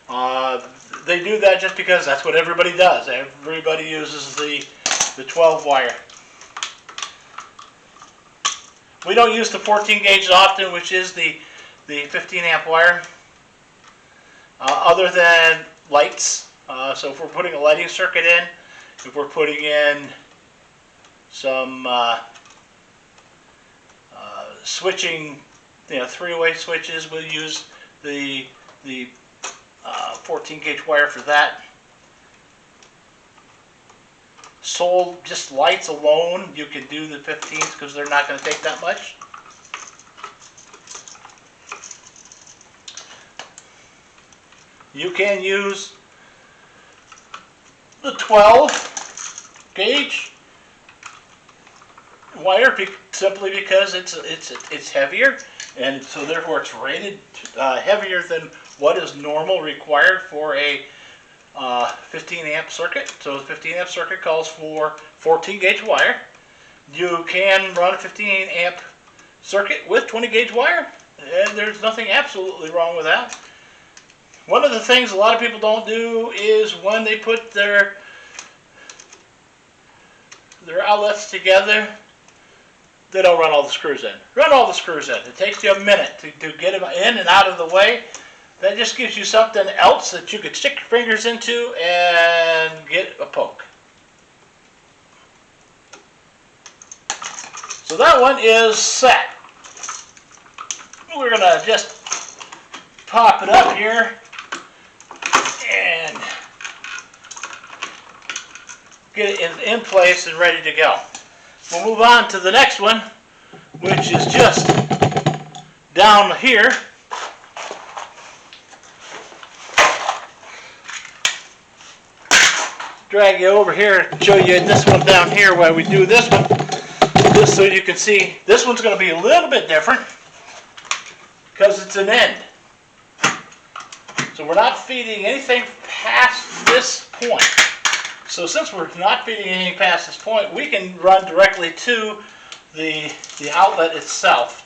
They do that just because that's what everybody does. Everybody uses the 12 wire. We don't use the 14 gauge often, which is the 15 amp wire, other than lights. So if we're putting a lighting circuit in, if we're putting in some switching, three-way switches, we'll use the 14 gauge wire for that. Just lights alone, you can do the 15s because they're not going to take that much. You can use the 12 gauge wire simply because it's heavier, and so therefore it's rated heavier than what is normal required for a 15 amp circuit. So the 15 amp circuit calls for 14 gauge wire. You can run a 15 amp circuit with 20 gauge wire, and there's nothing absolutely wrong with that. One of the things a lot of people don't do is when they put their outlets together, they don't run all the screws in. Run all the screws in. It takes you a minute to get them in and out of the way. That just gives you something else that you could stick your fingers into and get a poke. So that one is set. We're going to just pop it up here and get it in place and ready to go. We'll move on to the next one, which is just down here. Drag you over here and show you this one down here while we do this one, just so you can see. This one's going to be a little bit different because it's an end. So we're not feeding anything past this point. So since we're not feeding anything past this point, we can run directly to the outlet itself.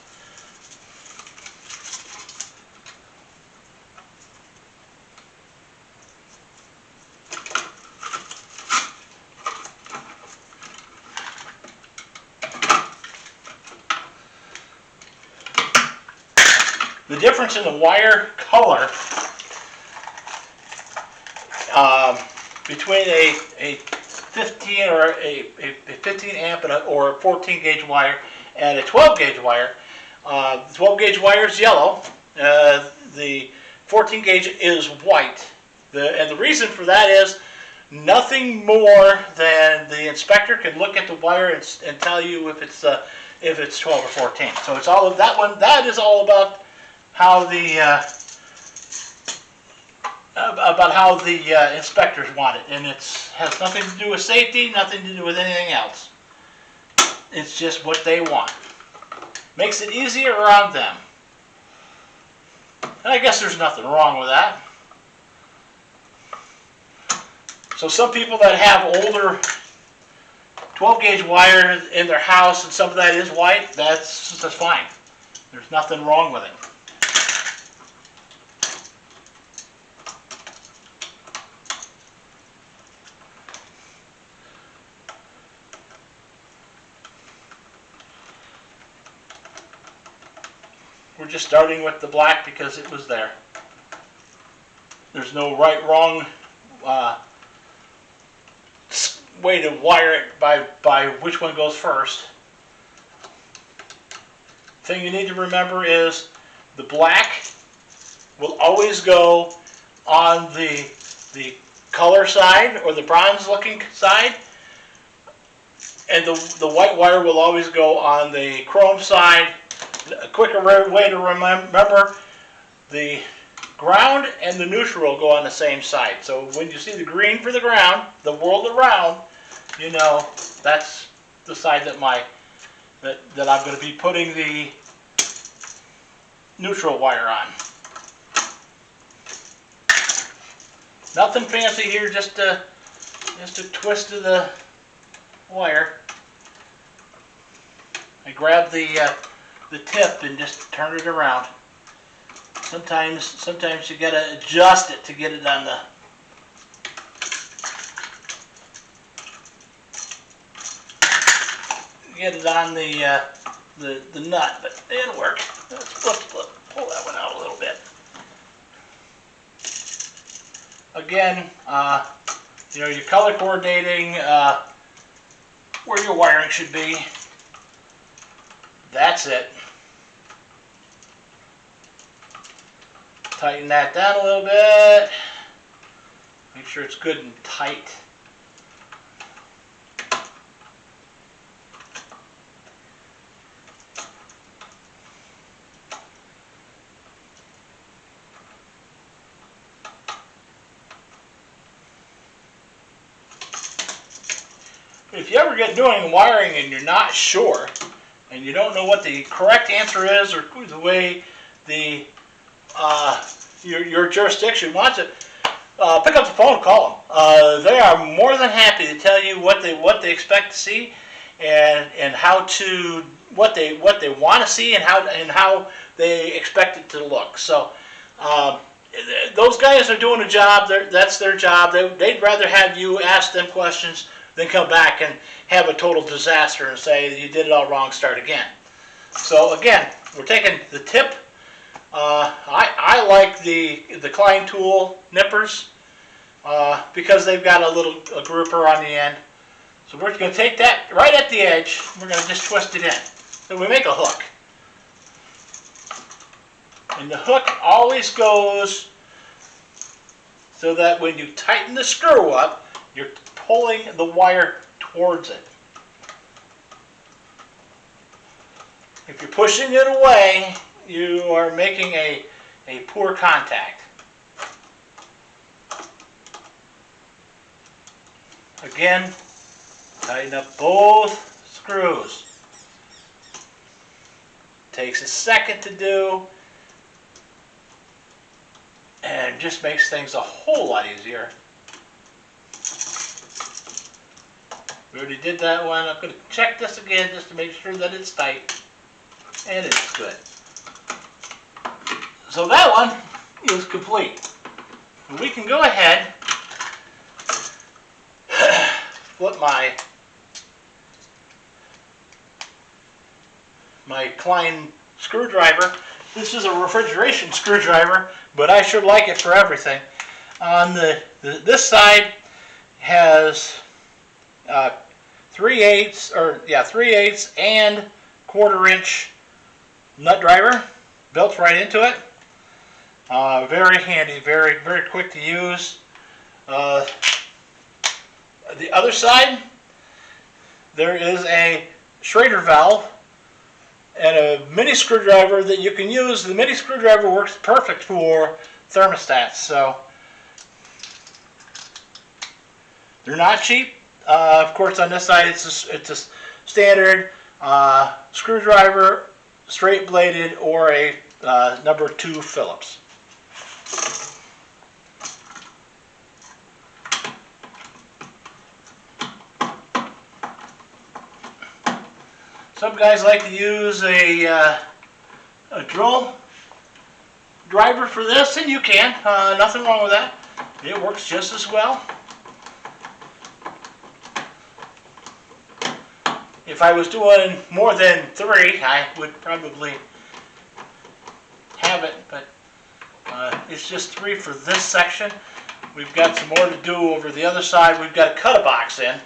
The difference in the wire color between a 15 or a 15 amp or a 14 gauge wire and a 12 gauge wire, the 12 gauge wire is yellow. The 14 gauge is white. And the reason for that is nothing more than the inspector can look at the wire and tell you if it's 12 or 14. So it's all of that one. That is all about how the inspectors want it, and it has nothing to do with safety, nothing to do with anything else. It's just what they want. Makes it easier on them. And I guess there's nothing wrong with that. So some people that have older 12 gauge wire in their house and some of that is white, that's fine. There's nothing wrong with it. We're just starting with the black because it was there. There's no right, wrong way to wire it by which one goes first. Thing you need to remember is the black will always go on the color side or the bronze looking side, and the white wire will always go on the chrome side. A quicker way to remember, the ground and the neutral go on the same side. So when you see the green for the ground, the world around, you know that's the side that I'm going to be putting the neutral wire on. Nothing fancy here, just a twist of the wire. I grab the tip and just turn it around. Sometimes you gotta adjust it to get it on the nut, but it'll work. Let's pull that one out a little bit. Again, you're color coordinating where your wiring should be. That's it. Tighten that down a little bit. Make sure it's good and tight. If you ever get doing wiring and you're not sure, and you don't know what the correct answer is, or the way your jurisdiction wants it, pick up the phone and call them. They are more than happy to tell you what they expect to see, and how to what they want to see, and how they expect it to look. So those guys are doing a job. That's their job. They'd rather have you ask them questions than come back and have a total disaster and say you did it all wrong, start again. So again, we're taking the tip. I like the Klein tool nippers because they've got a grouper on the end. So we're going to take that right at the edge. We're going to just twist it in. So we make a hook. And the hook always goes so that when you tighten the screw up, you're pulling the wire towards it. If you're pushing it away, you are making a poor contact. Again, tighten up both screws. Takes a second to do, and just makes things a whole lot easier. We already did that one. I'm going to check this again just to make sure that it's tight. And it's good. So that one is complete. And we can go ahead, flip my Klein screwdriver. This is a refrigeration screwdriver, but I sure like it for everything. On this side has 3/8 and 1/4 inch nut driver built right into it. Very handy, very quick to use. The other side, there is a Schrader valve and a mini screwdriver that you can use. The mini screwdriver works perfect for thermostats, so they're not cheap. Of course, on this side, it's a standard screwdriver, straight bladed, or a number 2 Phillips. Some guys like to use a drill driver for this, and you can. Nothing wrong with that. It works just as well. If I was doing more than 3, I would probably have it, but it's just 3 for this section. We've got some more to do over the other side. We've got to cut a box in,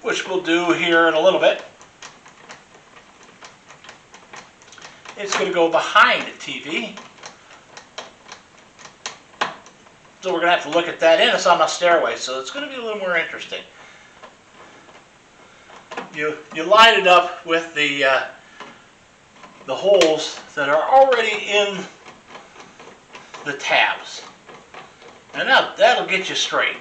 which we'll do here in a little bit. It's going to go behind the TV. So we're going to have to look at that in. It's on a stairway, so it's going to be a little more interesting. You line it up with the holes that are already in the tabs. And that'll get you straight.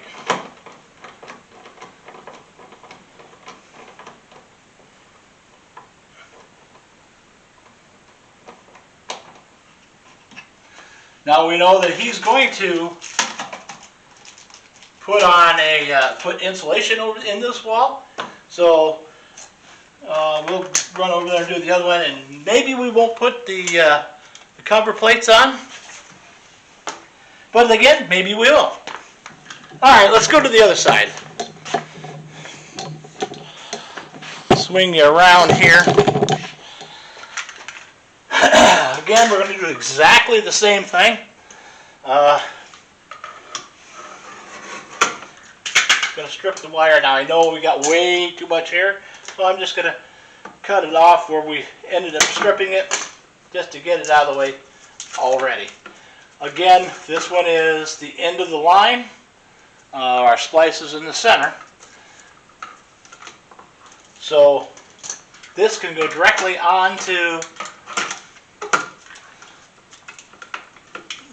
Now we know that he's going to put on put insulation over in this wall. So We'll run over there and do the other one, and maybe we won't put the cover plates on. But again, maybe we will. Alright, let's go to the other side. Swing you around here. Again, we're going to do exactly the same thing. Going to strip the wire. Now I know we got way too much here, so I'm just going to cut it off where we ended up stripping it, just to get it out of the way already. Again, this one is the end of the line. Our splice is in the center. So this can go directly onto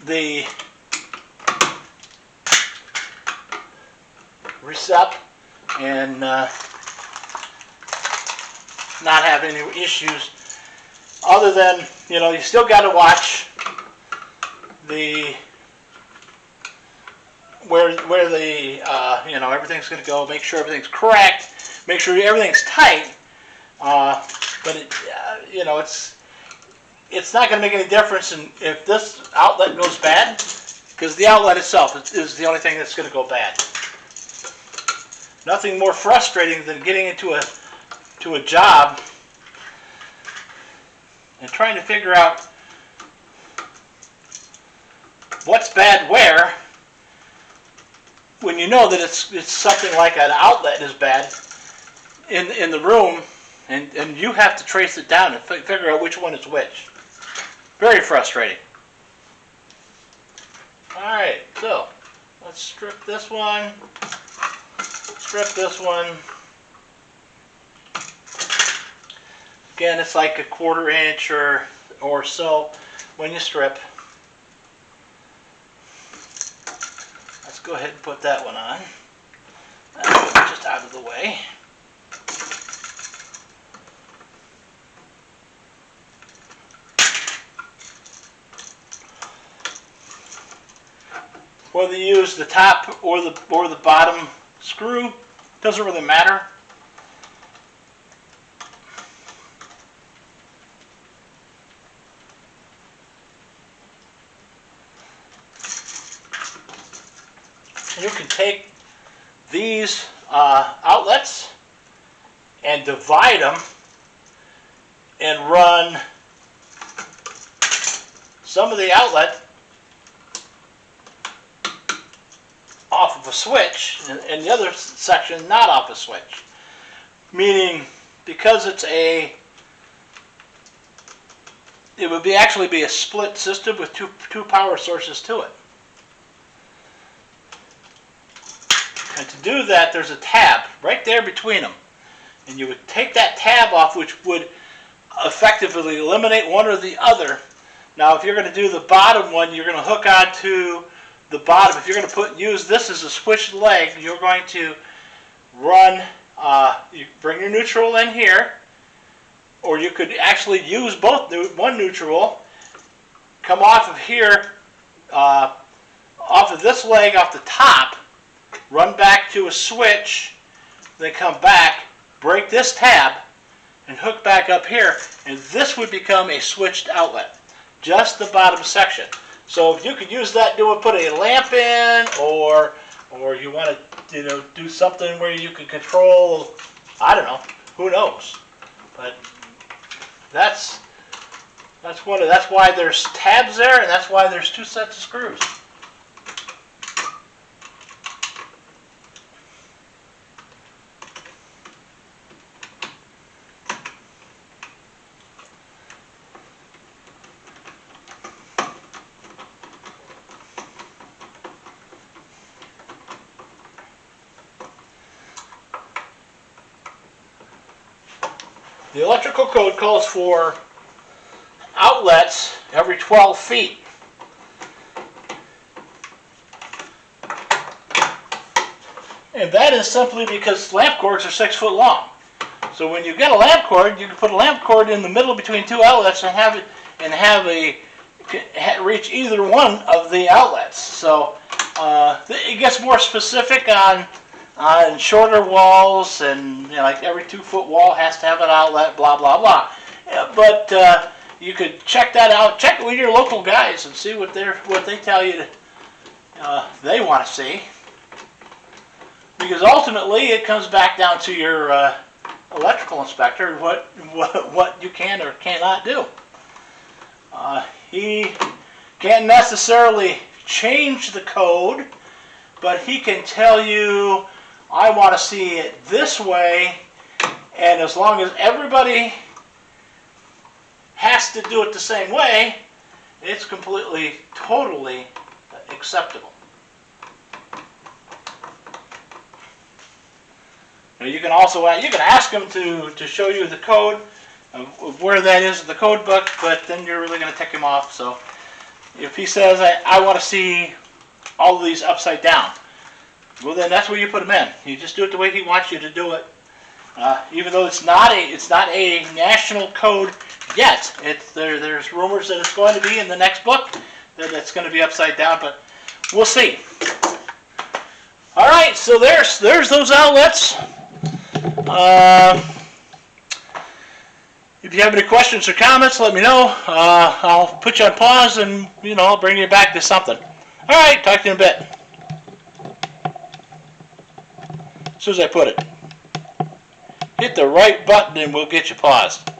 the recep and not have any issues, other than, you still got to watch the where the everything's going to go. Make sure everything's correct. Make sure everything's tight. But it's not going to make any difference if this outlet goes bad, because the outlet itself is the only thing that's going to go bad. Nothing more frustrating than getting into a job and trying to figure out what's bad where, when you know that it's something like an outlet is bad in the room, and you have to trace it down and figure out which one is which. Very frustrating. Alright, so let's strip this one. Strip this one. Again, it's like a 1/4 inch or so when you strip. Let's go ahead and put that one on. That's just out of the way. Whether you use the top or the bottom screw, doesn't really matter. You can take these outlets and divide them and run some of the outlet off of a switch and the other section not off a switch. Meaning, because it would actually be a split system with two power sources to it. And to do that, there's a tab right there between them. And you would take that tab off, which would effectively eliminate one or the other. Now, if you're going to do the bottom one, you're going to hook onto the bottom. If you're going to use this as a switched leg, you're going to run, you bring your neutral in here, or you could actually use one neutral, come off of here, off of this leg off the top, run back to a switch, then come back, break this tab, and hook back up here, and this would become a switched outlet. Just the bottom section. So if you could use that to put a lamp in, or you want to do something where you can control, I don't know, who knows. But that's why there's tabs there, and that's why there's two sets of screws. The electrical code calls for outlets every 12 feet. And that is simply because lamp cords are 6 foot long. So when you get a lamp cord, you can put a lamp cord in the middle between two outlets and reach either one of the outlets. So it gets more specific on and shorter walls, and like every 2-foot wall has to have an outlet, blah blah blah. Yeah, but you could check that out. Check it with your local guys and see what they tell you they want to see. Because ultimately, it comes back down to your electrical inspector what you can or cannot do. He can't necessarily change the code, but he can tell you, I want to see it this way, and as long as everybody has to do it the same way, it's completely, totally acceptable. You can also ask him to show you the code of where that is in the code book, but then you're really going to tick him off. So if he says, I want to see all of these upside down, well, then that's where you put them in. You just do it the way he wants you to do it. Even though it's not a national code yet. There's rumors that it's going to be in the next book that it's going to be upside down, but we'll see. All right, so there's those outlets. If you have any questions or comments, let me know. I'll put you on pause and I'll bring you back to something. All right, talk to you in a bit. As soon as I put it. Hit the right button and we'll get you paused.